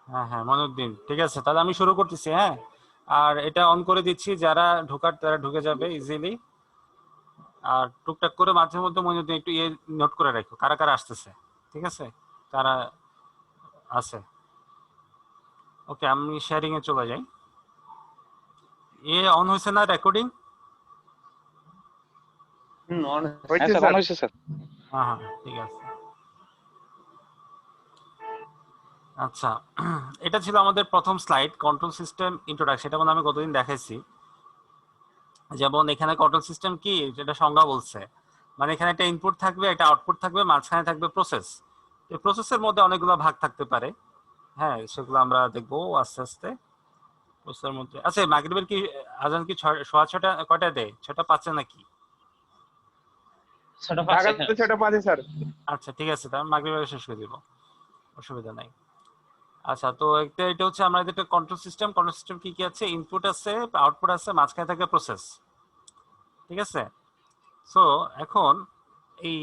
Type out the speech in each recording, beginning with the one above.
হ্যাঁ হ্যাঁ মনুদ্দিন, ঠিক আছে তাহলে আমি শুরু করতেছি। হ্যাঁ, আর এটা অন করে দিচ্ছি, যারা ঢোকার তারা ঢুকে যাবে ইজিলি। আর টুকটাক করে মাঝে মধ্যে মনুদ্দিন একটু ইয়ে নোট করে রাখো কারা কারা আসতেছে, ঠিক আছে, কারা আছে। ওকে, আমি শেয়ারিং এ চলে যাই। এ অন হয়েছে না রেকর্ডিং? হ্যাঁ হয়েছে স্যার, অন স্যার। হয়েছে স্যার। হ্যাঁ হ্যাঁ ঠিক আছে। আচ্ছা, এটা ছিল আমাদের প্রথম স্লাইড, কন্ট্রোল সিস্টেম ইন্ট্রোডাকশন। এটা মানে আমি গতদিন দেখাইছি। যেমন এখানে কন্ট্রোল সিস্টেম কি এটা সংজ্ঞা বলছে, মানে এখানে একটা ইনপুট থাকবে, একটা আউটপুট থাকবে, মাঝখানে থাকবে প্রসেস। এই প্রসেসের মধ্যে অনেকগুলো ভাগ থাকতে পারে। হ্যাঁ, সেগুলো আমরা দেখবো আস্তে আস্তে প্রসেসের মধ্যে। আচ্ছা, মাগরিবের কি আজান কি সোয়া ছটা কয়টা দেয়? 6:05 নাকি? ঢাকাতে 6:05 স্যার। আচ্ছা ঠিক আছে, তাহলে মাগরিবের শেষ করে দিব, অসুবিধা নাই। আচ্ছা, তো এটা হচ্ছে আমরা একটা কন্ট্রোল সিস্টেম। কন্ট্রোল সিস্টেম কি কি আছে? ইনপুট আছে, আউটপুট আছে, মাঝখানে থাকে প্রসেস, ঠিক আছে। সো এখন এই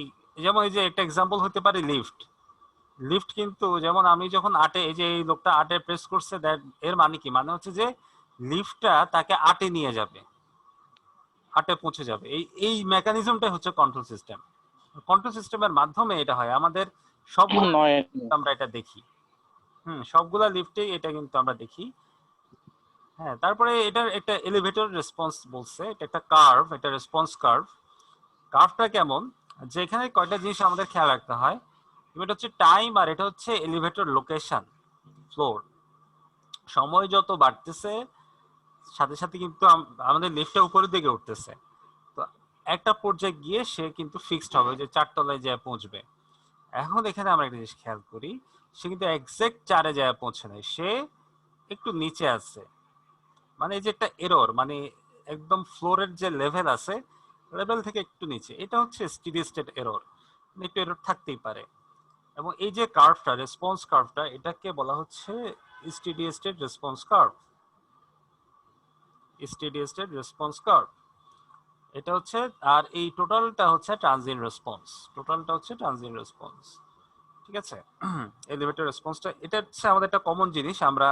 যেমন এই যে একটা এক্সাম্পল হতে পারে লিফট। লিফট কিন্তু যেমন আমি যখন আটে, এই যে এই লোকটা আটে প্রেস করছে, দ্যাট এর মানে কি? মানে হচ্ছে যে লিফটটা তাকে আটে নিয়ে যাবে, আটে পৌঁছে যাবে। এই এই মেকানিজমটাই হচ্ছে কন্ট্রোল সিস্টেম। কন্ট্রোল সিস্টেমের মাধ্যমে এটা হয় আমাদের সবগুলো নয়। আমরা এটা দেখি। সবগুলা লিফটেই এটা কিন্তু আমরা দেখি। হ্যাঁ, তারপরে এটার একটা এলিভেটর রেসপন্স বলছে, এটা একটা কার্ভ, এটা রেসপন্স কার্ভ। কার্ভটা কেমন? যে এখানে কয়টা জিনিস আমাদের খেয়াল রাখতে হয়। এটা হচ্ছে টাইম, আর এটা হচ্ছে এলিভেটর লোকেশন, ফ্লোর। সময় যত বাড়তেছে সাথে সাথে কিন্তু আমাদের লিফটটা উপরের দিকে উঠতেছে। তো একটা পর্যায়ে গিয়ে সে কিন্তু ফিক্সড হবে, যে 4 তলায় যায় পৌঁছবে। এখন এখানে আমরা একটা জিনিস খেয়াল করি, সে কিন্তু এক্সাক্ট 4-এ যায় পৌঁছে নাই, সে একটু নিচে আছে। মানে এই যে একটা এরর, মানে একদম ফ্লোরের যে লেভেল আছে, লেভেল থেকে একটু নিচে, এটা হচ্ছে স্টেডি স্টেট এরর। একটু এরর থাকতেই পারে। এবং এই যে কার্ভটা, রেসপন্স কার্ভটা, এটাকে বলা হচ্ছে steady state response curve. Steady state response curve এটা হচ্ছে। আর এই টোটালটা হচ্ছে ট্রানজিয়েন্ট রেসপন্স। টোটালটা হচ্ছে ট্রানজিয়েন্ট রেসপন্স, ঠিক আছে। এলিভেটর রেসপন্সটা এটা হচ্ছে আমাদের একটা কমন জিনিস, আমরা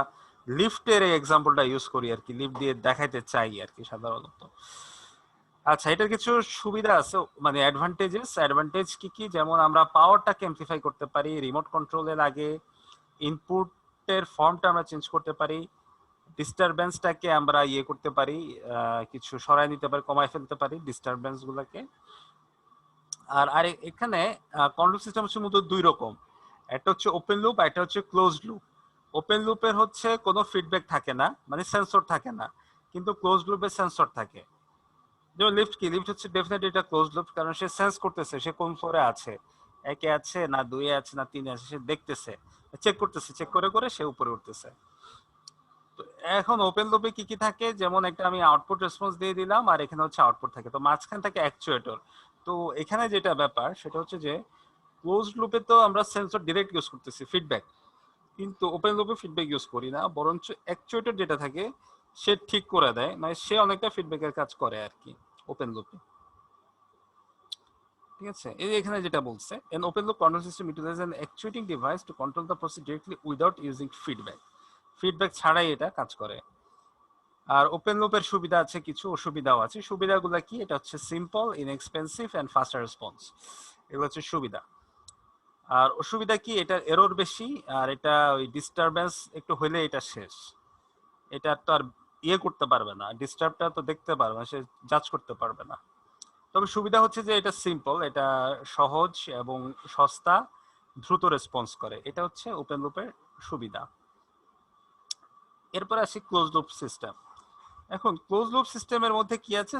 লিফটের এই এক্সাম্পলটা ইউজ করি আর কি, লিফট দিয়ে দেখাইতে চাই আর কি সাধারণত। আচ্ছা, এটার কিছু সুবিধা আছে, মানে অ্যাডভান্টেজ কি কি? যেমন আমরা পাওয়ারটাকে এমপ্লিফাই করতে পারি, রিমোট কন্ট্রোলের আগে ইনপুটের ফর্মটা আমরা চেঞ্জ করতে পারি, ডিস্টারবেন্সটাকে আমরা ইয়ে করতে পারি, কিছু সরাই নিতে পারি, কমাই ফেলতে পারি ডিস্টারবেন্স গুলাকে। আর আর এখানে কন্ট্রোল সিস্টেম হচ্ছে মূলত দুই রকম, একটা হচ্ছে ওপেন লুপ, আর একটা হচ্ছে ক্লোজড লুপ। ওপেন লুপের হচ্ছে কোনো ফিডব্যাক থাকে না, মানে সেন্সর থাকে না, কিন্তু ক্লোজড লুপের সেন্সর থাকে। যেমন লিফট কি, লিফট হচ্ছে ডেফিনেটলি এটা ক্লোজ লুপ, কারণ সে সেন্স করতেছে সে কোন ফ্লোরে আছে, একে আছে না দুইয়ে আছে না তিনে আছে, সে দেখতেছে, চেক করতেছে, চেক করে করে সে উপরে উঠতেছে। তো এখন ওপেন লুপে কি কি থাকে? যেমন একটা আমি আউটপুট রেসপন্স দিয়ে দিলাম, আর এখানে হচ্ছে আউটপুট থাকে, তো মাঝখান থাকে অ্যাকচুয়েটর। তো এখানে যেটা ব্যাপার সেটা হচ্ছে যে ক্লোজ লুপে তো আমরা সেন্সর ডিরেক্ট ইউজ করতেছি ফিডব্যাক, কিন্তু ওপেন লুপে ফিডব্যাক ইউজ করি না, বরঞ্চ অ্যাকচুয়েটর যেটা থাকে সে ঠিক করে দেয়, মানে সে অনেকটা ফিডব্যাকের কাজ করে আর কি ওপেন লুপে, ঠিক আছে। এই যে এখানে যেটা বলছে, an open loop control system utilizes an actuating device to control the process directly without using feedback. Feedback ছাড়াই এটা কাজ করে। আর ওপেন লুপের সুবিধা আছে, কিছু অসুবিধাও আছে। সুবিধাগুলো কি? এটা হচ্ছে simple, inexpensive and faster response, এগুলো হচ্ছে সুবিধা। আর অসুবিধা কি? এটা এরর বেশি, আর এটা ওই ডিস্টারবেন্স একটু হইলে এটা শেষ, এটা তো আর ইয়ে করতে পারবে না, ডিস্টার্বটা তো দেখতে পারবে না, সে জাজ করতে পারবে না। তবে সুবিধা হচ্ছে যে এটা সিম্পল, এটা সহজ এবং সস্তা, দ্রুত রেসপন্স করে, এটা হচ্ছে ওপেন লুপের সুবিধা। এরপরে আসি ক্লোজ লুপ সিস্টেম। এখন ক্লোজ লুপ সিস্টেমের মধ্যে কি আছে?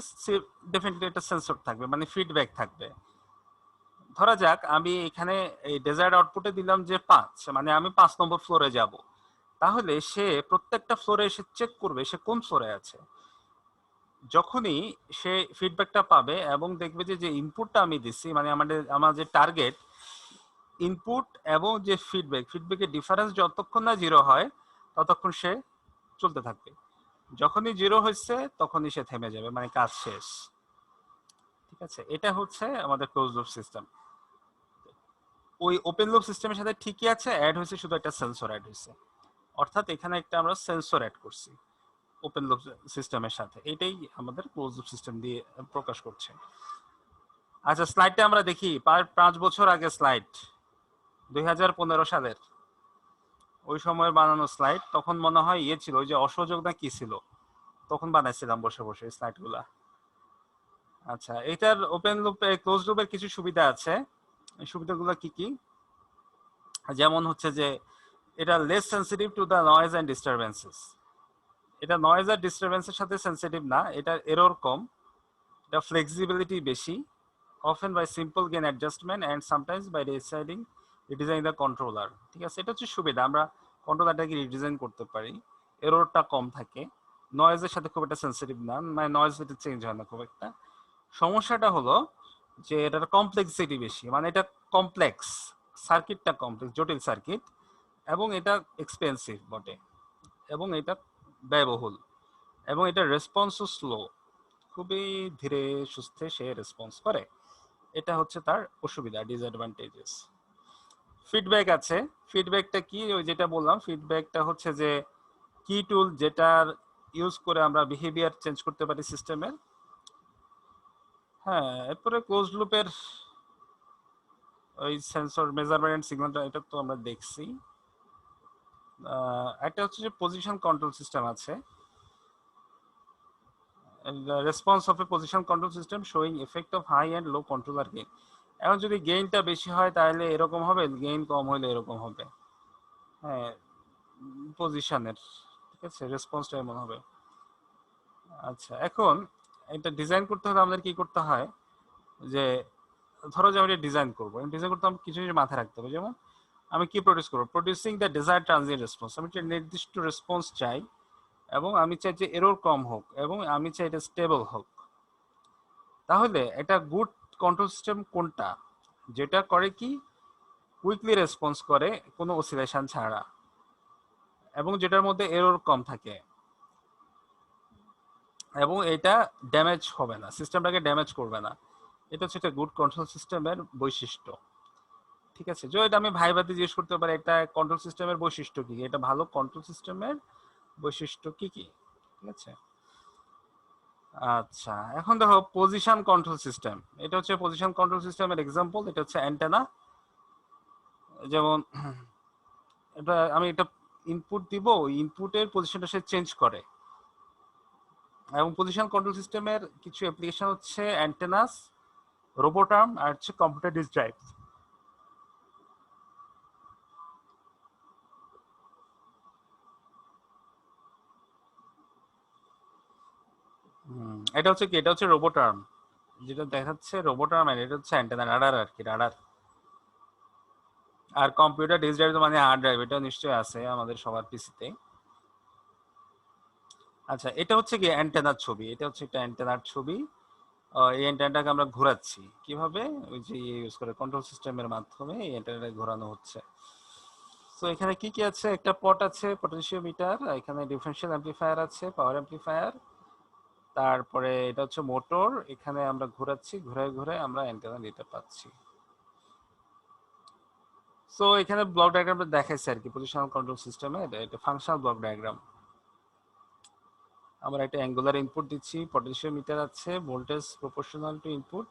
ডেফিনেটলি একটা সেন্সর থাকবে, মানে ফিডব্যাক থাকবে। ধরা যাক আমি এখানে এই ডেজায়ার্ড আউটপুটে দিলাম যে 5, মানে আমি 5 নম্বর ফ্লোরে যাব, তাহলে সে প্রত্যেকটা ফ্লোরে এসে চেক করবে সে কোন ফ্লোরে আছে। যখনই সে ফিডব্যাকটা পাবে এবং দেখবে যে যে ইনপুটটা আমি দিচ্ছি, মানে আমার যে টার্গেট ইনপুট এবং যে ফিডব্যাকের ডিফারেন্স যতক্ষণ না জিরো হয় ততক্ষণ সে চলতে থাকবে। যখনই জিরো হয়েছে তখনই সে থেমে যাবে, মানে কাজ শেষ, ঠিক আছে। এটা হচ্ছে আমাদের ক্লোজ লুপ সিস্টেম। ওই ওপেন লুপ সিস্টেমের সাথে ঠিকই আছে, অ্যাড হয়েছে শুধু একটা সেন্সর অ্যাড হয়েছে। অর্থাৎ এখানে একটা আমরা সেন্সর অ্যাড করছি ওপেন লুপ সিস্টেমের সাথে, এটাই আমাদের ক্লোজ লুপ সিস্টেম দিয়ে প্রকাশ করছে। আচ্ছা, স্লাইডটা আমরা দেখি, 5 বছর আগে স্লাইড, 2015 সালের ওই সময় বানানো স্লাইড। তখন মনে হয় ইয়ে ছিল, ওই যে অসহযোগ না কি ছিল, তখন বানাইছিলাম বসে বসে স্লাইডগুলা। আচ্ছা, এটার ওপেন লুপে ক্লোজ লুপের কিছু সুবিধা আছে। এই সুবিধাগুলো কি কি? যেমন হচ্ছে যে এটা less sensitive to the noise and disturbances. এটা নয়েজ আর ডিস্টারবেন্সের সাথে সেন্সিটিভ না, এটা এরর কম, এটা ফ্লেক্সিবিলিটি বেশি, often by simple gain adjustment and sometimes by redesigning the controller। ঠিক আছে, এটা হচ্ছে সুবিধা, আমরা কন্ট্রোলারটাকে রিডিজাইন করতে পারি, এররটা কম থাকে, নয়েজের সাথে খুব একটা সেন্সিটিভ না, মানে নয়েজ এটা চেঞ্জ হয় না খুব একটা। সমস্যাটা হলো যে এটার কমপ্লেক্সিটি বেশি, মানে এটা কমপ্লেক্স, সার্কিটটা কমপ্লেক্স, জটিল সার্কিট, এবং এটা এক্সপেন্সিভ বটে, এবং এটা ব্যয়বহুল, এবং এটা রেসপন্সও স্লো, খুবই ধীরে সুস্থে সে রেসপন্স করে। এটা হচ্ছে তার অসুবিধা, ডিসঅ্যাডভান্টেজেস। ফিডব্যাক আছে, ফিডব্যাকটা কি? ওই যেটা বললাম, ফিডব্যাকটা হচ্ছে যে কি টুল যেটার ইউজ করে আমরা বিহেভিয়ার চেঞ্জ করতে পারি সিস্টেমের। হ্যাঁ, এরপরে ক্লোজ লুপের ওই সেন্সর মেজারমেন্ট সিগন্যালটা, এটা তো আমরা দেখছি। একটা হচ্ছে যে পজিশন কন্ট্রোল সিস্টেম আছে, response of a position control system showing effect of high and low controller gain. এখন যদি গেইনটা বেশি হয় তাহলে এরকম হবে, গেইন কম হলে এরকম হবে। হ্যাঁ, পজিশনের, ঠিক আছে, রেসপন্সটা এমন হবে। আচ্ছা, এখন এটা ডিজাইন করতে হলে আমাদের কি করতে হয়, যে ধরো যে আমি এটা ডিজাইন করবো, ডিজাইন করতে আমাকে কিছু জিনিস মাথায় রাখতে হবে। যেমন আমি কি প্রডিউস করবো, producing the desired transient response, আমি একটা নির্দিষ্ট রেসপন্স চাই, এবং আমি চাই যে এরর কম হোক, এবং আমি চাই এটা স্টেবল হোক। তাহলে এটা গুড কন্ট্রোল সিস্টেম কোনটা, যেটা করে কি কুইকলি রেসপন্স করে কোনো অসিলেশন ছাড়া, এবং যেটার মধ্যে এরর কম থাকে, এবং এটা ড্যামেজ হবে না, সিস্টেমটাকে ড্যামেজ করবে না। এটা হচ্ছে একটা গুড কন্ট্রোল সিস্টেমের বৈশিষ্ট্য। ঠিক আছে, যে এটা আমি ভাইবাতে জিজ্ঞেস করতে পারি একটা কন্ট্রোল সিস্টেমের বৈশিষ্ট্য কি, এটা ভালো কন্ট্রোল সিস্টেমের বৈশিষ্ট্য কি কি। ঠিক আছে, আচ্ছা, এখন দেখো পজিশন কন্ট্রোল সিস্টেম, এটা হচ্ছে পজিশন কন্ট্রোল সিস্টেমের এক্সাম্পল। এটা হচ্ছে অ্যান্টেনা। যেমন এটা আমি এটা ইনপুট দিব, ইনপুটের পজিশনটা সে চেঞ্জ করে। এবং পজিশন কন্ট্রোল সিস্টেমের কিছু অ্যাপ্লিকেশন হচ্ছে অ্যান্টেনাস, রোবোটার্ম, আর হচ্ছে কম্পিউটার ডিস্ক ড্রাইভ। এটা হচ্ছে কি, এটা হচ্ছে রোবোটার্ম, যেটা দেখাচ্ছে রোবোটার্ম, আর এটা হচ্ছে অ্যান্টেনা, রাডার আর কি, রাডার। আর কম্পিউটার ডিস্ক ড্রাইভ মানে হার্ড ড্রাইভ, এটা নিশ্চয়ই আছে আমাদের সবার পিসিতে। আচ্ছা, এটা হচ্ছে কি অ্যান্টেনার ছবি, এটা হচ্ছে একটা অ্যান্টেনার ছবি। এই অ্যান্টেনাটাকে আমরা ঘোরাচ্ছি কিভাবে, ওই যে ইউজ করে কন্ট্রোল সিস্টেমের মাধ্যমে এই অ্যান্টেনাটা ঘোরানো হচ্ছে। তো এখানে কি কি আছে, একটা পট আছে, পটেনশিওমিটার, এখানে ডিফারেনশিয়াল অ্যাম্পলিফায়ার আছে, পাওয়ার অ্যাম্পলিফায়ার, তারপরে এটা হচ্ছে মোটর, এখানে আমরা ঘোরাচ্ছি, ঘুরে ঘুরে আমরা অ্যান্টেনা দিতে পাচ্ছি। সো এখানে ব্লক ডায়াগ্রামটা দেখাইছে আর কি, পজিশনাল কন্ট্রোল সিস্টেমে এটা ফাংশনাল ব্লক ডায়াগ্রাম। আমরা একটা অ্যাঙ্গুলার ইনপুট দিচ্ছি, পটেনশিওমিটার আছে, voltage proportional to input,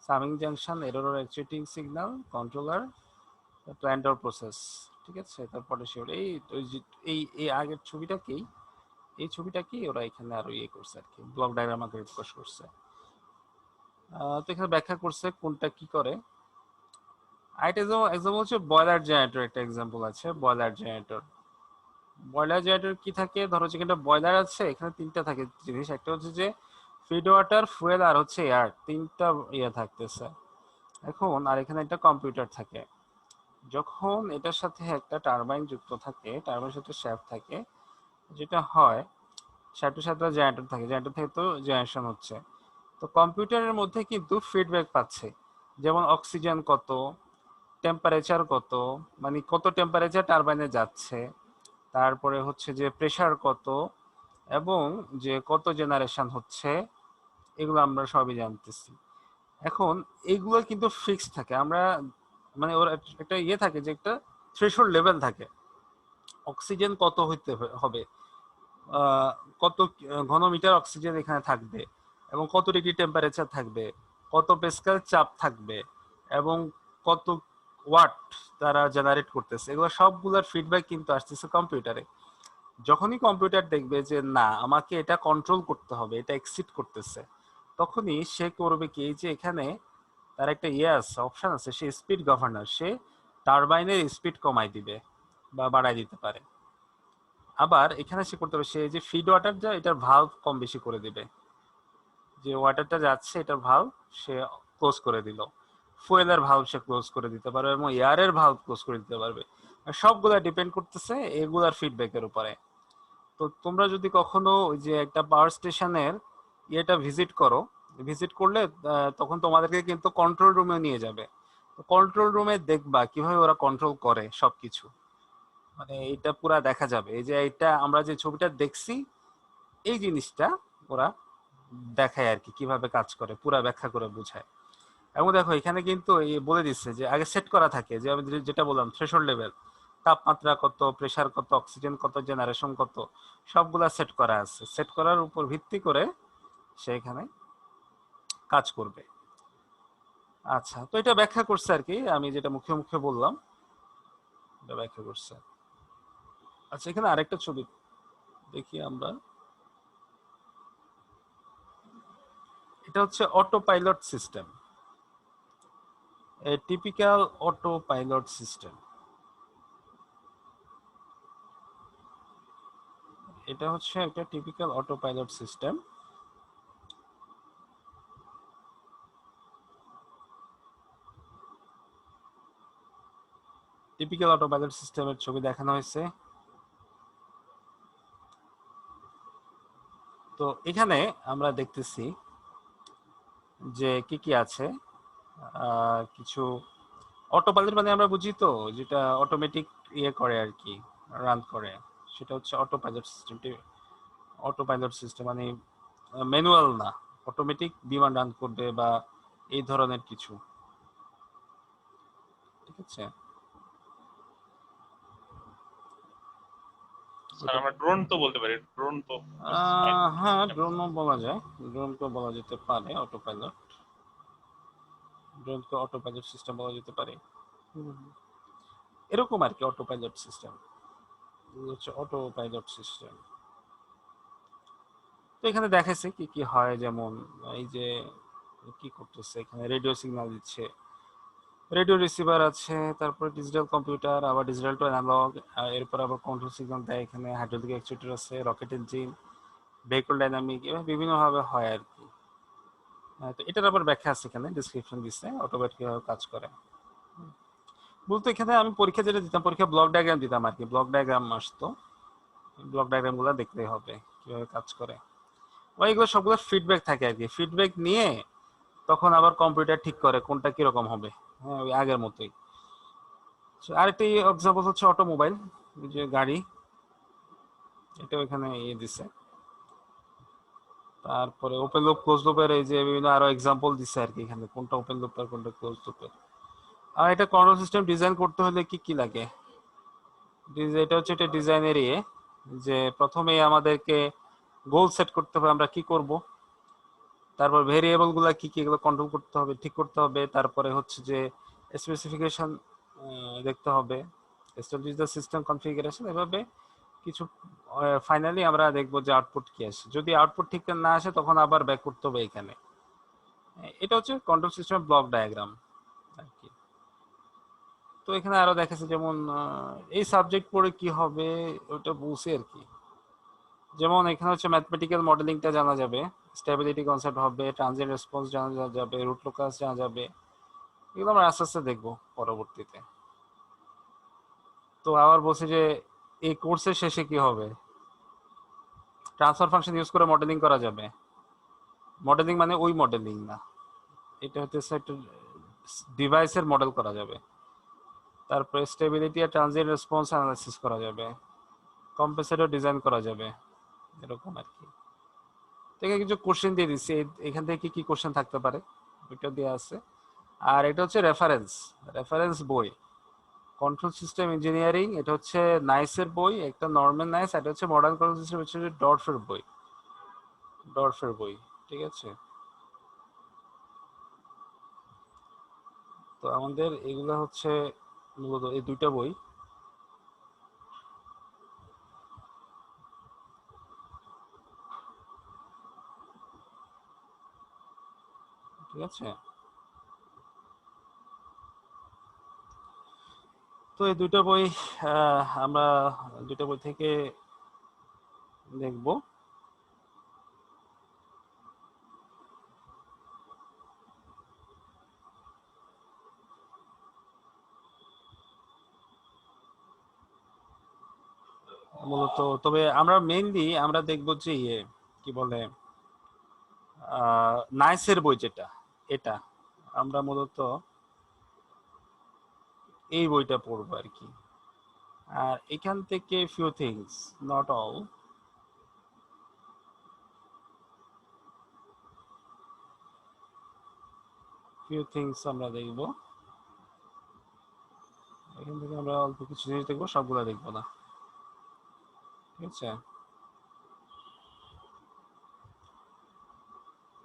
summing junction, error actuating signal, controller, planter process. ঠিক আছে, তারপরে এই এই এই আগের ছবিটাকেই, এই ছবিটাকেই ওরা এখানে আরো ইয়ে করছে আর কি, ব্লক ডায়াগ্রাম আকারে প্রকাশ করছে। তো এখানে ব্যাখ্যা করছে কোনটা কি করে। আরেকটা এক্সাম্পল হচ্ছে বয়লার জেনারেটর, একটা এক্সাম্পল আছে বয়লার জেনারেটর। বয়লার জেনারেটর কি থাকে, ধরো যেখানে বয়লার আছে, এখানে তিনটা থাকে জিনিস, একটা হচ্ছে যে ফিড ওয়াটার, ফুয়েল, আর হচ্ছে এয়ার, তিনটা ইয়ে থাকতেছে। এখন আর এখানে একটা কম্পিউটার থাকে, যখন এটার সাথে একটা টারবাইন যুক্ত থাকে, টারবাইনের সাথে শ্যাফট থাকে, যেটা হয় শ্যাফটের সাথে জেনারেটর থাকে, জেনারেটর থেকে তো জেনারেশন হচ্ছে। তো কম্পিউটারের মধ্যে কিন্তু ফিডব্যাক পাচ্ছে, যেমন অক্সিজেন কত, টেম্পারেচার কত, মানে কত টেম্পারেচার টারবাইনে যাচ্ছে, তারপরে হচ্ছে যে প্রেসার কত, এবং যে কত জেনারেশন হচ্ছে, এগুলো আমরা সবই জানতেছি। এখন এইগুলো কিন্তু ফিক্স থাকে, আমরা মানে ওর একটা ইয়ে থাকে, যে একটা থ্রেশহোল্ড লেভেল থাকে, অক্সিজেন কত হইতে হবে, আহ, কত ঘনমিটার অক্সিজেন এখানে থাকবে, এবং কত ডিগ্রি টেম্পারেচার থাকবে, কত প্যাসকেল চাপ থাকবে, এবং কত ওয়াট তারা জেনারেট করতেছে, এগুলো সবগুলোর ফিডব্যাক কিন্তু আসতেছে কম্পিউটারে। যখনই কম্পিউটার দেখবে যে না আমাকে এটা কন্ট্রোল করতে হবে, এটা এক্সিড করতেছে, তখনই সে করবে কি, যে এখানে তার একটা আছে, অপশন আছে, সে স্পিড গভর্নর, সে টারবাইনের স্পিড কমাই দিবে বা বাড়াই দিতে পারে। আবার এখানে সে করতে পারে, সে যে ফিড ওয়াটার যা এটার ভালভ কম বেশি করে দিবে, যে ওয়াটারটা যাচ্ছে এটার ভালভ সে ক্লোজ করে দিল, ফুয়েলের ভালভ সে ক্লোজ করে দিতে পারবে, এবং এয়ারের ভালভ ক্লোজ করে দিতে পারবে। সবগুলা ডিপেন্ড করতেছে এগুলার ফিডব্যাকের উপরে। তো তোমরা যদি কখনো ওই যে একটা পাওয়ার স্টেশনের ইয়েটা ভিজিট করো, ভিজিট করলে তখন তোমাদেরকে কিন্তু কন্ট্রোল রুমে নিয়ে যাবে। কন্ট্রোল রুমে দেখবা কিভাবে ওরা কন্ট্রোল করে সবকিছু, মানে এটা পুরা দেখা যাবে। এই যে এটা আমরা যে ছবিটা দেখছি, এই জিনিসটা ওরা দেখায় আর কি, কিভাবে কাজ করে পুরা ব্যাখ্যা করে বোঝায়। এবং দেখো এখানে কিন্তু এই বলে দিচ্ছে যে আগে সেট করা থাকে, যে আমি যেটা বললাম থ্রেশহোল্ড লেভেল, তাপমাত্রা কত, প্রেসার কত, অক্সিজেন কত, জেনারেশন কত, সবগুলা সেট করা আছে। সেট করার উপর ভিত্তি করে সে এখানে কাজ করবে। আচ্ছা, তো এটা ব্যাখ্যা করছে আর কি, আমি যেটা মুখে মুখে বললাম এটা ব্যাখ্যা করছে। আচ্ছা, এখানে আরেকটা ছবি দেখি আমরা, এটা হচ্ছে অটো পাইলট সিস্টেম, এ টিপিক্যাল অটো পাইলট সিস্টেম। এটা হচ্ছে একটা typical auto pilot system. Typical auto pilot সিস্টেমের ছবি দেখানো হয়েছে। তো এখানে আমরা দেখতেছি যে কি কি আছে, কিছু অটো পাইলট মানে আমরা বুঝি তো, যেটা অটোমেটিক ইয়ে করে আর কি, রান করে, সেটা হচ্ছে অটো পাইলট সিস্টেমটি। অটো পাইলট সিস্টেম মানে ম্যানুয়াল না, অটোমেটিক বিমান রান করবে বা এই ধরনের কিছু, ঠিক আছে। স্যার আমরা ড্রোন তো বলতে পারি, ড্রোন তো হ্যাঁ, ড্রোনও বলা যায়, ড্রোনকে বলা যেতে পারে অটো পাইলট, ড্রোনকে অটো পাইলট সিস্টেম বলা যেতে পারে। এরকম আর কি অটো পাইলট সিস্টেম, হচ্ছে অটো পাইলট সিস্টেম। তো এখানে দেখাচ্ছে কি কি হয়, যেমন এই যে কি করতেছে, এখানে রেডিও সিগন্যাল দিচ্ছে, রেডিও রিসিভার আছে, তারপরে ডিজিটাল কম্পিউটার, আবার ডিজিটাল টু অ্যানালগ, এরপর আবার কন্ট্রোল সিগন্যাল দেয়, এখানে হাইড্রোলিক অ্যাকচুয়েটর আছে, রকেট ইঞ্জিন, ভেহিকল ডাইনামিক, এভাবে বিভিন্নভাবে হয় আর কি। তো এটার আবার ব্যাখ্যা আছে, এখানে ডিসক্রিপশন দিচ্ছে অটোপাইলট কিভাবে কাজ করে। বলতে এখানে আমি পরীক্ষা যেটা দিতাম, পরীক্ষা ব্লক ডায়াগ্রাম দিতাম আর কি, ব্লক ডায়াগ্রাম আসতো, ব্লক ডায়াগ্রাম গুলো দেখতেই হবে কিভাবে কাজ করে। ওইগুলো সবগুলো ফিডব্যাক থাকে আর কি, ফিডব্যাক নিয়ে তখন আবার কম্পিউটার ঠিক করে কোনটা কিরকম হবে। হ্যাঁ, ওই আগের মতোই। আরেকটা এক্সাম্পল হচ্ছে অটোমোবাইল, যে গাড়ি, এটা এখানে ইয়ে দিছে। তারপরে ওপেন লুপ ক্লোজ লুপের এই যে বিভিন্ন আরো এক্সাম্পল দিছে আর কি, এখানে কোনটা ওপেন লুপ আর কোনটা ক্লোজ লুপের। আর এটা কন্ট্রোল সিস্টেম ডিজাইন করতে হলে কি কি লাগে, এটা হচ্ছে এটা ডিজাইনের ইয়ে, যে প্রথমে আমাদেরকে গোল সেট করতে হবে আমরা কি করব, তারপর ভেরিয়েবল গুলা কি কি এগুলো কন্ট্রোল করতে হবে, ঠিক করতে হবে, তারপরে হচ্ছে যে স্পেসিফিকেশন দেখতে হবে, এস্টাবলিশ দ্য সিস্টেম কনফিগারেশন, এভাবে কিছু। ফাইনালি আমরা দেখবো যে আউটপুট কি আসে, যদি আউটপুট ঠিক না আসে তখন আবার ব্যাক করতে হবে এখানে। এটা হচ্ছে কন্ট্রোল সিস্টেম ব্লক ডায়াগ্রাম আর কি। তো এখানে আরো দেখাচ্ছে, যেমন এই সাবজেক্ট পড়ে কি হবে ওটা বলছে আর কি। যেমন এখানে হচ্ছে ম্যাথমেটিক্যাল মডেলিংটা জানা যাবে, স্টেবিলিটি কনসেপ্ট হবে, ট্রানজিয়েন্ট রেসপন্স জানা যাবে, রুট লোকাস জানা যাবে, এগুলো আমরা আস্তে আস্তে দেখবো পরবর্তীতে। তো আবার বলছে যে এই কোর্সের শেষে কি হবে, ট্রান্সফার ফাংশন ইউজ করে মডেলিং করা যাবে। মডেলিং মানে ওই মডেলিং না, এটা হচ্ছে একটা ডিভাইসের মডেল করা যাবে, তারপরে স্টেবিলিটি আর ট্রানজিয়েন্ট রেসপন্স অ্যানালাইসিস করা যাবে, কম্পেন্সেটর ডিজাইন করা যাবে, এরকম আর কি। থেকে কিছু কোশ্চেন দিয়ে দিচ্ছি, এখান থেকে কি কি কোশ্চেন থাকতে পারে ওইটা দেওয়া আছে। আর এটা হচ্ছে রেফারেন্স, রেফারেন্স বই, কন্ট্রোল সিস্টেম ইঞ্জিনিয়ারিং, এটা হচ্ছে নাইসের বই, একটা নরম্যান নাইস, এটা হচ্ছে মডার্ন কন্ট্রোল সিস্টেম, হচ্ছে ডরফের বই, ডরফের বই। ঠিক আছে, তো আমাদের এগুলা হচ্ছে মূলত এই দুইটা বই। ঠিক আছে, তো এই দুইটা বই আমরা দুইটা বই থেকে দেখব। মূলত তবে আমরা মেইনলি আমরা দেখব যে কি বলে নাইসের বই যেটা, এটা আমরা মূলত এই বইটা পড়বো আর কি। আর এখান থেকে few things, not all, few things আমরা দেখব। এখান থেকে আমরা অল্প কিছু জিনিস দেখবো, সবগুলো দেখবো না। ঠিক আছে,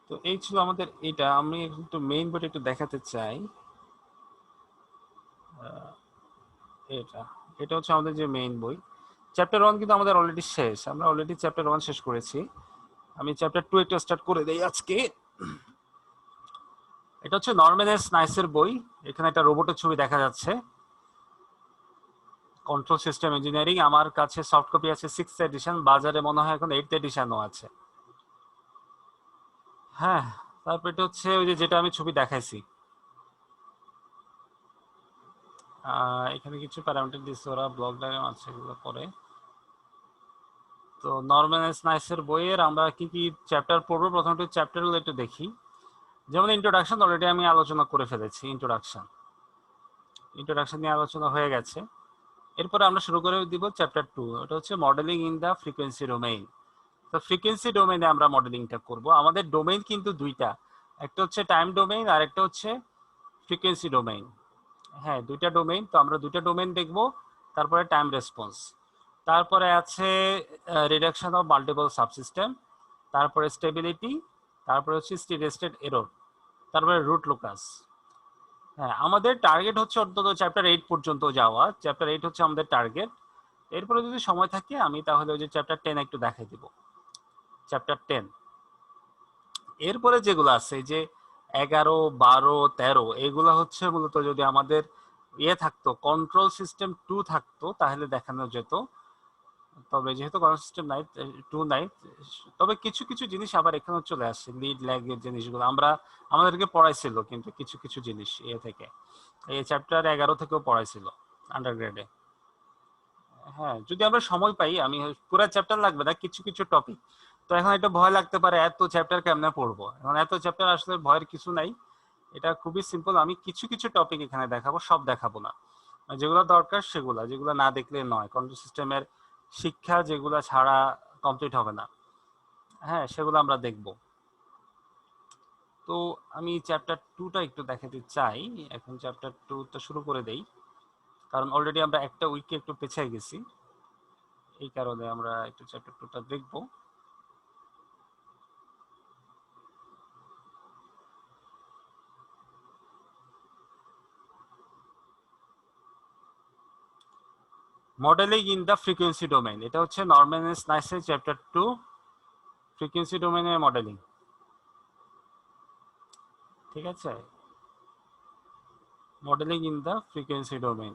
তো এই ছিল আমাদের এটা। আমি একটু মেইন বইটা একটু দেখাতে চাই। এটা এটা হচ্ছে আমাদের যে মেইন বই। চ্যাপ্টার 1 কিন্তু আমাদের অলরেডি শেষ, আমরা অলরেডি চ্যাপ্টার 1 শেষ করেছি। আমি চ্যাপ্টার 2 একটু স্টার্ট করে দেই আজকে। এটা হচ্ছে নরম্যান এস নাইসের বই। এখানে একটা রোবটের ছবি দেখা যাচ্ছে। কন্ট্রোল সিস্টেম ইঞ্জিনিয়ারিং, আমার কাছে সফট কপি আছে 6th এডিশন, বাজারে মনে হয় এখন 8th এডিশনও আছে। হ্যাঁ, তারপর এটা হচ্ছে ওই যে যেটা আমি ছবি দেখাইছি। এখানে কিছু প্যারামিটার দিচ্ছে ওরা, ব্লক ডায়াগ্রাম আছে, এগুলো পরে। তো নরম্যান এস নাইসের বইয়ের আমরা কি কি চ্যাপ্টার পড়বো, প্রথমত চ্যাপ্টারগুলো একটু দেখি। যেমন ইন্ট্রোডাকশন অলরেডি আমি আলোচনা করে ফেলেছি, ইন্ট্রোডাকশন নিয়ে আলোচনা হয়ে গেছে। এরপরে আমরা শুরু করে দিব চ্যাপ্টার 2, এটা হচ্ছে modelling in the frequency domain. তো ফ্রিকোয়েন্সি ডোমেইনে আমরা মডেলিংটা করব। আমাদের ডোমেইন কিন্তু দুইটা, একটা হচ্ছে টাইম ডোমেইন আর একটা হচ্ছে ফ্রিকোয়েন্সি ডোমেইন। হ্যাঁ, দুইটা ডোমেইন, তো আমরা দুইটা ডোমেইন দেখব। তারপরে টাইম রেসপন্স, তারপরে আছে রিডাকশন অফ মাল্টিপল সাবসিস্টেম, তারপরে স্টেবিলিটি, তারপরে হচ্ছে স্টেডি স্টেট এরর, তারপরে রুট লোকাস। হ্যাঁ, আমাদের টার্গেট হচ্ছে অন্তত চ্যাপ্টার 8 পর্যন্ত যাওয়া। চ্যাপ্টার 8 হচ্ছে আমাদের টার্গেট। এরপরে যদি সময় থাকে আমি তাহলে ওই যে চ্যাপ্টার 10 একটু দেখাই দিব, চ্যাপ্টার 10। এরপরে যেগুলো আছে যে 11, 12, 13, এগুলো হচ্ছে মূলত যদি আমাদের থাকতো, কন্ট্রোল সিস্টেম 2 থাকতো তাহলে দেখানো যেত। তবে যেহেতু কন্ট্রোল সিস্টেম নাই, 2 নাই, তবে কিছু কিছু জিনিস আবার এখানে চলে আসছে, লিড ল্যাগের জিনিসগুলো আমরা আমাদেরকে পড়াইছিল, কিন্তু কিছু কিছু জিনিস থেকে এই চ্যাপ্টার 11 থেকেও পড়াইছিল আন্ডারগ্রেডে। হ্যাঁ, যদি আমরা সময় পাই, আমি পুরো চ্যাপ্টার লাগবে না, কিছু কিছু টপিক। তো এখন একটা ভয় লাগতে পারে এত চ্যাপ্টার কেমনে পড়বো, এখন এত চ্যাপ্টার আসলে ভয়ের কিছু নাই। এটা খুবই সিম্পল, আমি কিছু কিছু টপিক এখানে দেখাবো, সব দেখাবো না। যেগুলো দরকার সেগুলা, যেগুলো না দেখলে নয়, কন্ট্রোল সিস্টেমের শিক্ষা যেগুলা ছাড়া কমপ্লিট হবে না, হ্যাঁ সেগুলো আমরা দেখব। তো আমি চ্যাপ্টার 2টা একটু দেখাতে চাই। এখন চ্যাপ্টার 2টা শুরু করে দেই, কারণ অলরেডি আমরা একটা উইকে একটু পেছাই গেছি, এই কারণে আমরা একটু চ্যাপ্টার 2টা দেখবো। Modelling in the frequency domain, এটা হচ্ছে নরম্যান এস নাইসের চ্যাপ্টার 2, ফ্রিকোয়েন্সি ডোমেইনের মডেলিং। ঠিক আছে, modelling in the frequency domain.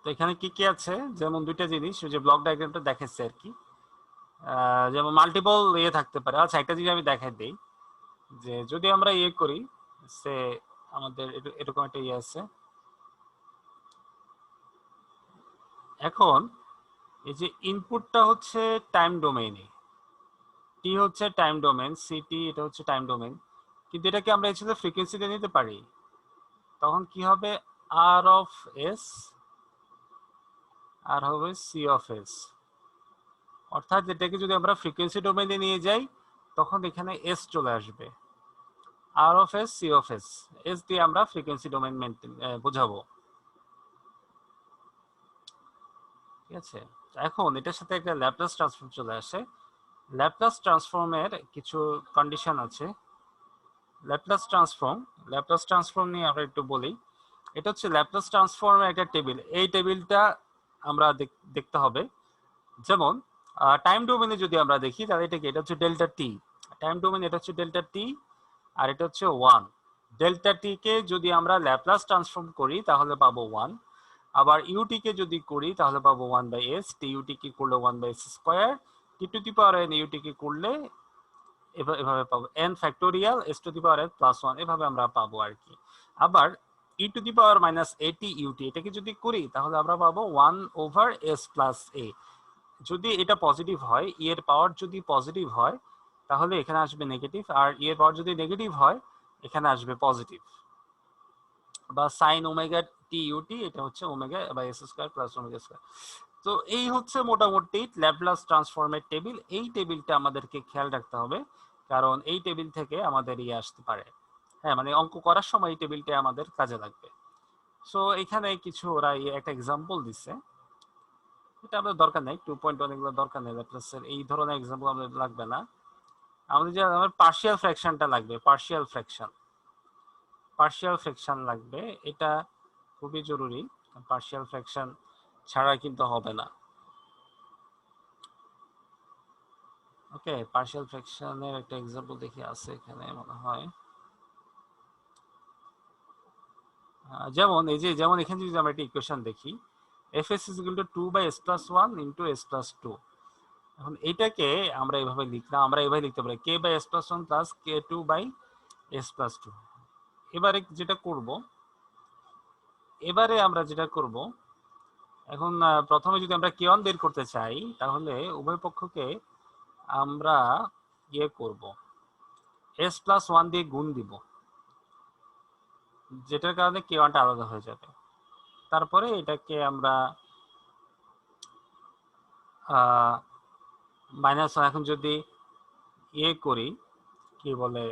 তো এখানে কি কি আছে, যেমন দুইটা জিনিস, ওই যে ব্লক ডায়াগ্রামটা দেখাচ্ছে আর কি। যেমন মাল্টিপল থাকতে পারে। আচ্ছা, একটা জিনিস আমি দেখাই দেই, যে যদি আমরা করি, সে আমাদের এরকম একটা আছে। এখন এই যে ইনপুটটা হচ্ছে টাইম ডোমেইনে, টি হচ্ছে টাইম ডোমেইন, সিটি এটা হচ্ছে টাইম ডোমেইন, কিন্তু এটাকে আমরা এসে ফ্রিকোয়েন্সিতে নিতে পারি। তখন কি হবে, আর অফ এস আর হবে সি অফ এস। অর্থাৎ এটাকে যদি আমরা ফ্রিকোয়েন্সি ডোমেইনে নিয়ে যাই, তখন এখানে এস চলে আসবে, R of S C of S, S দিয়ে আমরা ফ্রিকোয়েন্সি ডোমেইন মেনটেন বোঝাবো। ঠিক আছে, এখন এটার সাথে একটা ল্যাপ্লাস ট্রান্সফর্ম চলে আসে। ল্যাপ্লাস ট্রান্সফর্মের কিছু কন্ডিশন আছে। ল্যাপ্লাস ট্রান্সফর্ম নিয়ে আমরা একটু বলি। এটা হচ্ছে ল্যাপ্লাস ট্রান্সফর্মের একটা টেবিল। এই টেবিলটা আমরা দেখতে হবে। যেমন টাইম ডোমেনে যদি আমরা দেখি তাহলে এটা কি, এটা হচ্ছে ডেল্টা টি। টাইম ডোমেন এটা হচ্ছে ডেল্টা টি, আর এটা হচ্ছে 1। ডেল্টা টি কে যদি আমরা ল্যাপ্লাস ট্রান্সফর্ম করি তাহলে পাবো 1। আবার ইউটি কে যদি করি তাহলে পাবো 1/s। টি ইউটি কে করলে 1/s square. T to the power n UT কে করলে এভাবে পাবো n factorial s to the power n plus 1, এভাবে আমরা পাবো আর কি। আবার E to the power minus AT UT এটাকে যদি করি তাহলে আমরা পাবো 1/s প্লাস a। যদি এটা পজিটিভ হয়, ই এর পাওয়ার যদি পজিটিভ হয় তাহলে এখানে আসবে নেগেটিভ, আর ই এর পাওয়ার যদি নেগেটিভ হয় এখানে আসবে পজিটিভ। বা সাইন ওমেগা টি ইউটি, এটা হচ্ছে ওমেগা বা S square plus omega square. তো এই হচ্ছে মোটামুটি ল্যাপ্লাস ট্রান্সফর্মের টেবিল। এই টেবিলটা আমাদেরকে খেয়াল রাখতে হবে, কারণ এই টেবিল থেকে আমাদের ইয়ে আসতে পারে, হ্যাঁ মানে অঙ্ক করার সময় এই টেবিলটা আমাদের কাজে লাগবে। সো এখানে কিছু ওরা একটা এক্সাম্পল দিচ্ছে, এটা আমাদের দরকার নেই, 2.1 এগুলো দরকার নেই, ল্যাপ্লাসের এই ধরনের এক্সাম্পল আমাদের লাগবে না। আমাদের যে আমার পার্শিয়াল ফ্র্যাকশনটা লাগবে, পার্শিয়াল ফ্র্যাকশন লাগবে, এটা খুবই জরুরি। পার্শিয়াল ফ্র্যাকশন ছাড়া কিন্তু হবে না। ওকে, পার্শিয়াল ফ্র্যাকশনের একটা এক্সাম্পল দেখি আছে এখানে মনে হয়। যেমন এই যে, যেমন এখানে যদি আমরা একটা ইকুয়েশন দেখি, fs is equal to 2/s plus 1 into s plus 2। এখন এটাকে আমরা এইভাবে লিখলাম, আমরা এইভাবে লিখতে পারি k/s plus 1 plus k2/s plus 2। এবারে আমরা যেটা করব, এখন প্রথমে যদি আমরা k1 বের করতে চাই তাহলে উভয় পক্ষকে আমরা ইয়ে করব, s plus 1 দিয়ে গুণ দিব, যেটার কারণে k1 টা আলাদা হয়ে যাবে। তারপরে এটাকে আমরা মাইনাস, এখন যদি ইয়ে করি কি বলে,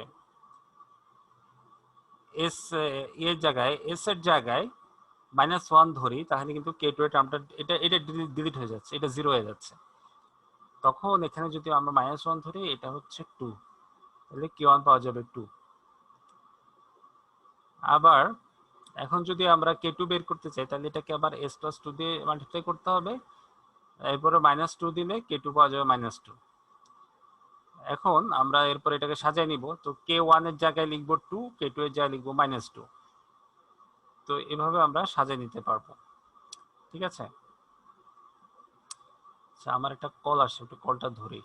এস এর জায়গায়, এস এর জায়গায় -1 ধরি, তাহলে কিন্তু k2 এর টার্মটা এটা ডিলিট হয়ে যাচ্ছে, এটা 0 হয়ে যাচ্ছে। তখন এখানে যদি আমরা -1 ধরি, এটা হচ্ছে 2, তাহলে k1 পাওয়া যাবে 2। আবার এখন যদি আমরা k2 বের করতে চাই তাহলে এটাকে আবার s plus 2 দিয়ে মাল্টিপ্লাই করতে হবে, এরপরে -2 দিলে k2 পাওয়া যাবে -2। এখন আমরা এরপর এটাকে সাজায় নিব, তো k1 এর জায়গায় লিখবো 2, k2 এর জায়গায় লিখবো -2। তো এভাবে আমরা সাজিয়ে নিতে পারবো। ঠিক আছে, আচ্ছা আমার একটা কল আসছে, একটু কলটা ধরি।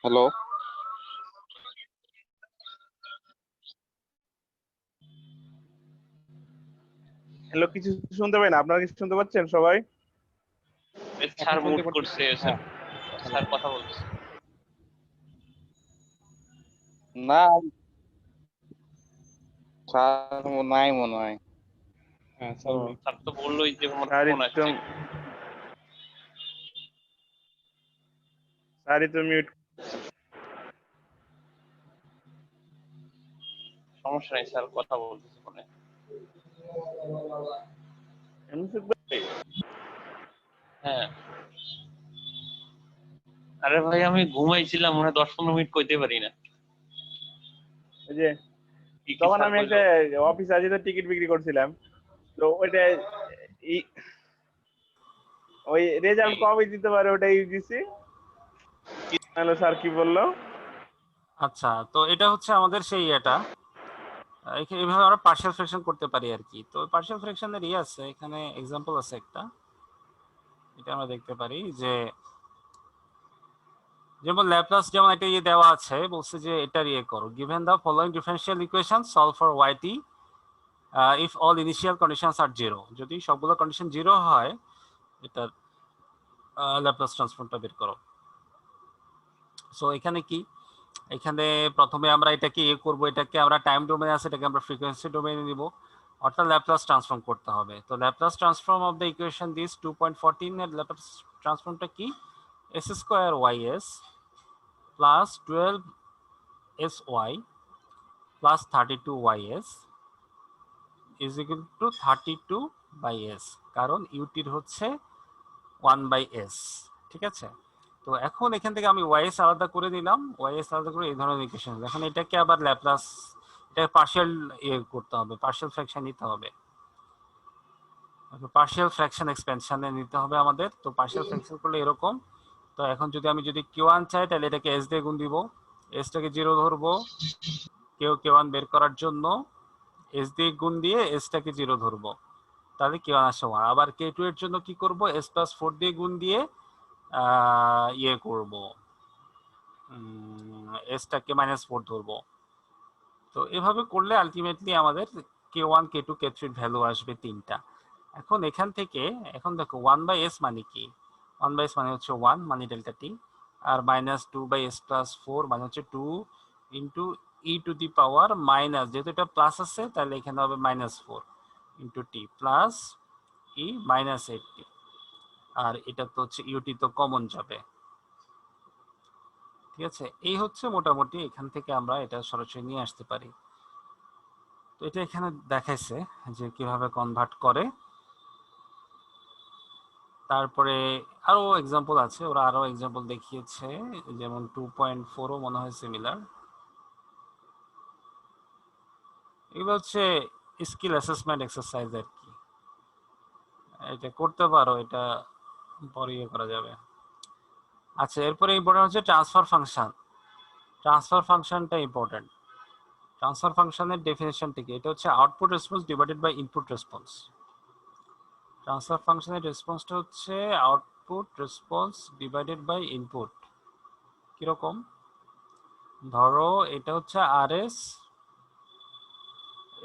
হ্যালো, হ্যালো, কিছু শুনতে পাই না? আপনারা কিছু শুনতে পাচ্ছেন সবাই? স্যার মুট করছে, স্যার স্যার কথা বলছে। না স্যার নাই মনে হয়। স্যার তো বললোই যে আমার স্যারই ফোন তো আসছে। স্যারই তো মিউট। সমস্যা নেই, স্যার কথা বলতেছে ফোনে। এমসিক ভাই, হ্যাঁ আরে ভাই আমি ঘুমাইছিলাম, মনে হয় 10-15 মিনিট কইতে পারি না। ওই যে কি কি তখন স্যার আমি কইলো? একটা অফিসে আজ টিকিট বিক্রি করছিলাম, তো ওইটা ই- ওই রেজাল্ট কি কবে দিতে পারে ওটাই দিছি। হ্যালো স্যার, কি বললো? আচ্ছা, তো এটা হচ্ছে আমাদের সেই এটা এইভাবে আমরা পার্শিয়াল ফ্র্যাকশন করতে পারি আর কি। তো পার্শিয়াল ফ্র্যাকশনের আছে, এখানে এক্সাম্পল আছে একটা, এটা আমরা দেখতে পারি যে যেমন ল্যাপ্লাস, যেমন একটা দেওয়া আছে, বলছে যে এটার করো, given the following differential equation solve for yt if all initial conditions are zero, যদি সবগুলো কন্ডিশন জিরো হয় এটার ল্যাপ্লাস ট্রান্সফর্মটা বের করো। সো এখানে কি, এখানে প্রথমে আমরা এটাকে করব, এটাকে আমরা টাইম ডোমেইন আছে, এটাকে আমরা ফ্রিকোয়েন্সি ডোমেইনে নিব, অর্থাৎ ল্যাপ্লাস ট্রান্সফর্ম করতে হবে। তো Laplace transform of the equation this 2.14 এর ল্যাপ্লাস ট্রান্সফর্মটা কি, s square ys plus 12sy plus 32ys is equal two 32/s, কারণ ইউটির হচ্ছে 1/s। ঠিক আছে, তো এখন এখান থেকে আমি ys আলাদা করে দিলাম, ys আলাদা করে এই ধরনের ইকুয়েশন। এখন এটাকে আবার ল্যাপ্লাস, এটা পার্শিয়াল করতে হবে, পার্শিয়াল ফ্র্যাকশন নিতে হবে, পার্শিয়াল ফ্র্যাকশন এক্সপেনশনে নিতে হবে আমাদের। তো পার্শিয়াল ফ্র্যাকশন করলে এরকম। তো এখন যদি আমি q1 চাই, তাহলে এটাকে s দিয়ে গুণ দিব, s টাকে 0 ধরবো, q1 বের করার জন্য s দিয়ে গুণ দিয়ে s টাকে 0 ধরবো, তাহলে q1 আসে 1। আবার k2 এর জন্য কি করব, s + 4 দিয়ে গুণ দিয়ে করব, s টাকে -4 ধরবো। তো এভাবে করলে আলটিমেটলি আমাদের k1 k2 k3 এর ভ্যালু আসবে তিনটা। এখন এখান থেকে, এখন দেখো 1/s মানে কি, 1/s মানে হচ্ছে 1 মানে ডেল্টা টি, আর -2/s + 4 মানে হচ্ছে 2 into E to the power minus, যেহেতু এটা প্লাস আছে তাহলে এখানে হবে -4 into T plus E -8t, আর এটা তো হচ্ছে ইউটি তো কমন যাবে। ঠিক আছে, এই হচ্ছে মোটামুটি, এখান থেকে আমরা এটা সরাসরি নিয়ে আসতে পারি। তো এটা এখানে দেখাইছে যে কিভাবে কনভার্ট করে। তারপরে আরো এক্সাম্পল আছে, ওরা আরো এক্সাম্পল দেখিয়েছে, যেমন 2.4ও মনে হয় সিমিলার। এগুলো হচ্ছে স্কিল অ্যাসেসমেন্ট এক্সারসাইজ আর কি, এটা করতে পারো, এটা পরে করা যাবে। আচ্ছা, এরপরে ইম্পর্টেন্ট হচ্ছে ট্রান্সফার ফাংশন। ট্রান্সফার ফাংশনটা ইম্পর্টেন্ট। ট্রান্সফার ফাংশনের ডেফিনেশনটা কি, এটা হচ্ছে output response divided by input response. Transfer ফাংশনের রেসপন্সটা হচ্ছে output response divided by input. কিরকম, ধরো এটা হচ্ছে আরএস,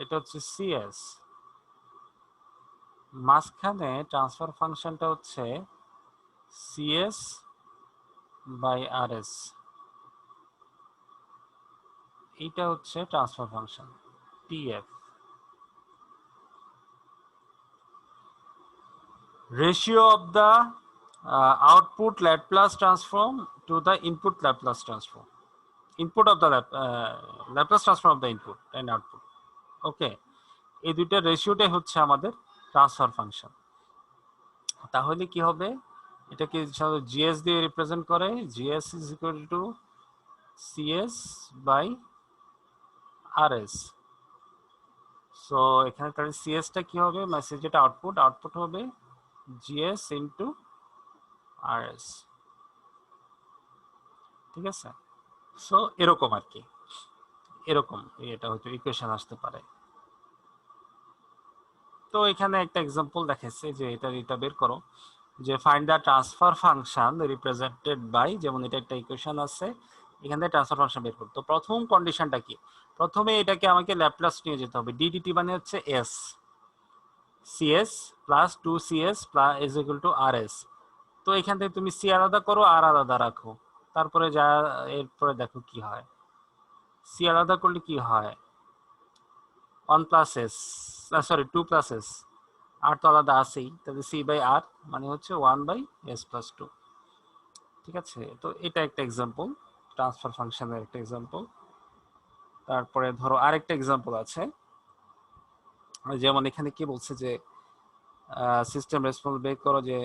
এটা হচ্ছে সিএস, মাঝখানে ট্রান্সফার ফাংশনটা হচ্ছে সিএস বাই আরএস, এইটা হচ্ছে transfer function TF. Ratio of the output Laplace transform to the input Laplace transform, input of the Laplace transform of the input and output. Okay, এই দুইটা রেশিওটাই হচ্ছে আমাদের ট্রান্সফার ফাংশন। তাহলে কি হবে, এটাকে জিএস দিয়ে রিপ্রেজেন্ট করে, GS is equal to CS by RS. So এখানে তাহলে সিএসটা কি হবে, মেসেজ যেটা আউটপুট, আউটপুট হবে জিএস ইন্টু আরএস। ঠিক আছে, সো এরকম আর কি, এরকম এটা হয়তো ইকুয়েশন আসতে পারে। তো এখানে একটা এক্সাম্পল দেখাচ্ছে যে এটা বের করো, যে find the transfer function represented by, যেমন এটা একটা ইকুয়েশন আছে, এখান থেকে ট্রান্সফার ফাংশন বের করো। তো প্রথম কন্ডিশনটা কি, প্রথমে এটাকে আমাকে ল্যাপ্লাস নিয়ে যেতে হবে, ডিডিটি মানে হচ্ছে S, CS plus 2CS plus is equal two RS. তো এখান থেকে তুমি সি আলাদা করো, আর আলাদা রাখো, তারপরে যা এরপরে দেখো কি হয়। সি আলাদা করলে কি হয়, 1 plus S, sorry 2 plus S, আর তো আলাদা আছেই, তাহলে সি বাই আর মানে হচ্ছে 1/s প্লাস 2। ঠিক আছে, তো এটা একটা এক্সাম্পল, ট্রান্সফার ফাংশনের একটা এক্সাম্পল। তারপরে ধরো আরেকটা এক্সাম্পল আছে, যেমন এখানে কি বলছে যে সিস্টেম রেসপন্স বের করো, যে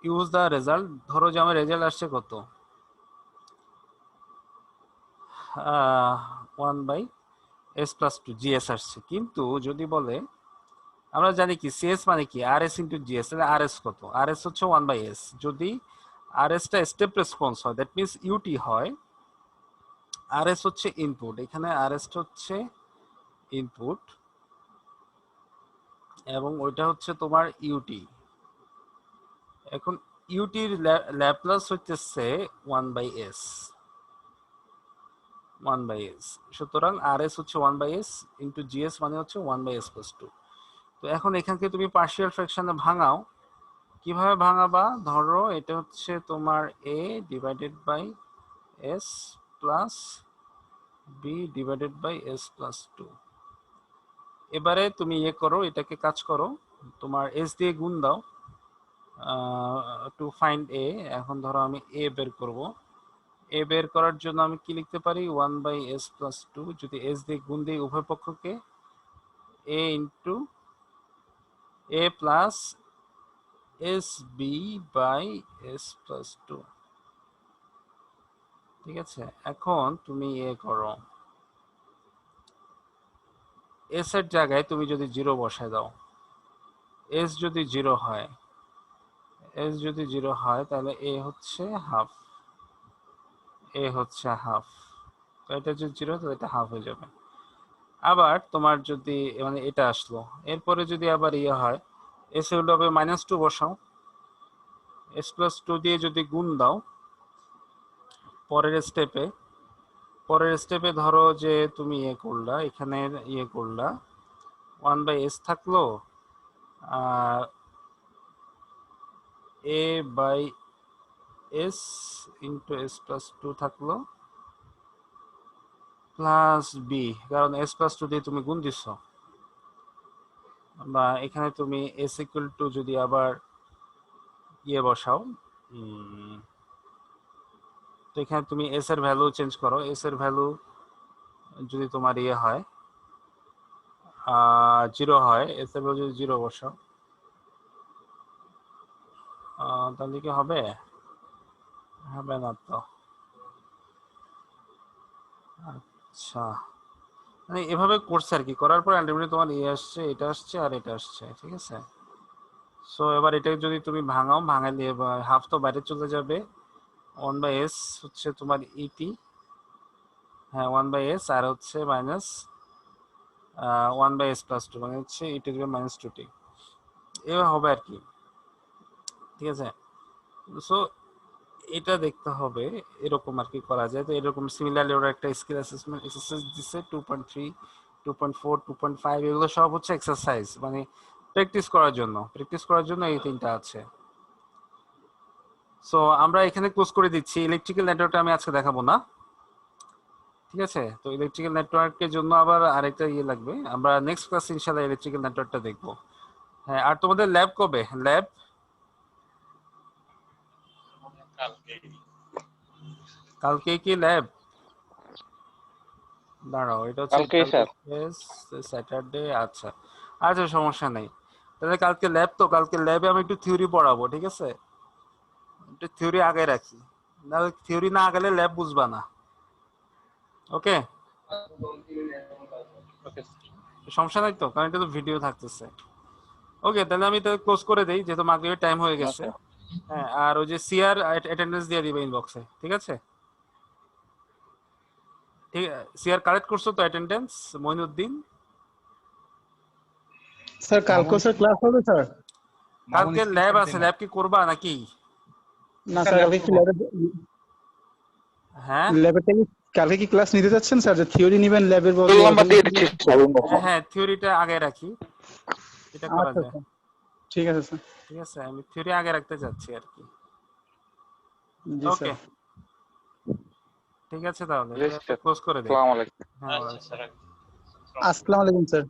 ইউজ দ্য রেজাল্ট, ধরো যে আমার রেজাল্ট আসছে কত 1/s+2 জিএস আসছে, কিন্তু যদি বলে আমরা জানি কি সিএস মানে কি আরএস ইন্টু জিএস, তাহলে আরএস কত, আরএস হচ্ছে 1/s। যদি আরএসটা স্টেপ রেসপন্স হয় দ্যাট মিন্স ইউটি হয়, আরএস হচ্ছে ইনপুট, এখানে আরএসটা হচ্ছে ইনপুট এবং ওইটা হচ্ছে তোমার ইউটি। এখন ইউটির ল্যাপ্লাস হচ্ছে 1/s, 1/s, সুতরাং আরএস হচ্ছে 1/s ইন্টু জিএস মানে হচ্ছে 1/s+2। তো এখন এখান থেকে তুমি পার্শিয়াল ফ্র্যাকশনে ভাঙাও, কিভাবে ভাঙাবা, ধরো এটা হচ্ছে তোমার a divided by s plus b divided by s+2। এবারে তুমি ইয়ে করো, এটাকে কাজ করো, তোমার s দিয়ে গুণ দাও টু ফাইন্ড a। এখন ধরো আমি a বের করব, a বের করার জন্য আমি কি লিখতে পারি 1/s+2, যদি s দিয়ে গুণ দিই উভয় পক্ষকে a into a plus sb by s+2, ঠিক আছে। এখন তুমি এ করো, s এর জায়গায় তুমি যদি 0 বসায় দাও, s যদি 0 হয়, s যদি 0 হয় তাহলে a হচ্ছে হাফ, a হচ্ছে হাফ, তো এটা যদি 0 তাহলে এটা হাফ হয়ে যাবে। আবার তোমার যদি মানে এটা আসলো, এরপরে যদি আবার ইয়ে হয় s এর হবে -2 বসাও, s+2 দিয়ে যদি গুণ দাও পরের স্টেপে ধরো যে তুমি ইয়ে করলা, এখানে ইয়ে করলা 1/s থাকলো আর a/s ইন্টু s+2 থাকলো প্লাস b, কারণ s+2 দিয়ে তুমি গুণ দিচ্ছ, বা এখানে তুমি s ইকুয়াল টু যদি আবার ইয়ে বসাও, তো এখানে তুমি s এর ভ্যালু চেঞ্জ করো, s এর ভ্যালু যদি তোমার ইয়ে হয় 0 হয়, s এর ভ্যালু যদি 0 বসাও তাহলে কি হবে, হবে না তো। আচ্ছা, মানে এভাবে করছে আর কি, করার পর আলটিমেটলি তোমার ইয়ে আসছে, এটা আসছে আর এটা আসছে, ঠিক আছে। সো এবার এটা যদি তুমি ভাঙাও, ভাঙালে হাফ তো বাইরে চলে যাবে, 1/s হচ্ছে তোমার ইটি, হ্যাঁ 1/s আর হচ্ছে মাইনাস 1/s+2 মানে হচ্ছে ইটি -2t, এবার হবে আর কি, ঠিক আছে। সো এটা দেখতে হবে এরকম আর কি করা যায়। তো এরকম সিমিলারলি ওরা একটা স্কিল অ্যাসেসমেন্ট এক্সারসাইজ দিচ্ছে 2.3, 2.4, 2.5, এগুলো সব হচ্ছে এক্সারসাইজ, মানে প্র্যাকটিস করার জন্য এই তিনটা আছে। সো আমরা এখানে ক্লোজ করে দিচ্ছি, ইলেকট্রিক্যাল নেটওয়ার্কটা আমি আজকে দেখাবো না, ঠিক আছে। তো ইলেকট্রিক্যাল নেটওয়ার্কের জন্য আবার আরেকটা ইয়ে লাগবে, আমরা নেক্সট ক্লাসে ইনশাআল্লাহ ইলেকট্রিক্যাল নেটওয়ার্কটা দেখবো। হ্যাঁ, আর তোমাদের ল্যাব কবে, ল্যাব কালকে কি ল্যাব, দাঁড়াও এটা হচ্ছে কালকেই স্যার। স্যাটারডে, আচ্ছা আচ্ছা সমস্যা নেই, তাহলে কালকে ল্যাব, তো কালকে ল্যাবে আমি একটু থিওরি পড়াবো, ঠিক আছে, একটু থিওরি আগে রাখি, নাহলে থিওরি না আগালে ল্যাব বুঝবা না। ওকে, সমস্যা নাই তো, কারণ এটা তো ভিডিও থাকতেছে। ওকে, তাহলে আমি তো ক্লোজ করে দেই যেহেতু মাগরিবের টাইম হয়ে গেছে। আচ্ছা, হ্যাঁ, আর ওই যে সিআর অ্যাটেন্ডেন্স দিয়ে দিবে ইনবক্সে, ঠিক আছে। ঠিক, সিআর কালেক্ট করছো তো অ্যাটেন্ডেন্স মইনুদ্দিন? স্যার কালকে স্যার ক্লাস হবে স্যার? কালকে ল্যাব আছে, ল্যাব কি করবা নাকি? না স্যার, কালকে কি হ্যাঁ ল্যাবের টাইমে কালকে কি ক্লাস নিতে যাচ্ছেন স্যার? যে থিওরি নেবেন ল্যাবের রোল বদলে? নাম্বার দিয়ে দিচ্ছি স্যার ইনবক্সে। হ্যাঁ, থিওরিটা আগে রাখি, এটা করা আচ্ছা যায়, স্যার, ঠিক আছে স্যার। ঠিক আছে। আমি থিওরি আগে রাখতে চাচ্ছি আর কি। জি ওকে, স্যার। ঠিক আছে, তাহলে জি স্যার, ক্লোজ করে দেই। আসসালামু আলাইকুম। হ্যাঁ, আচ্ছা স্যার। আসসালামু আলাইকুম স্যার।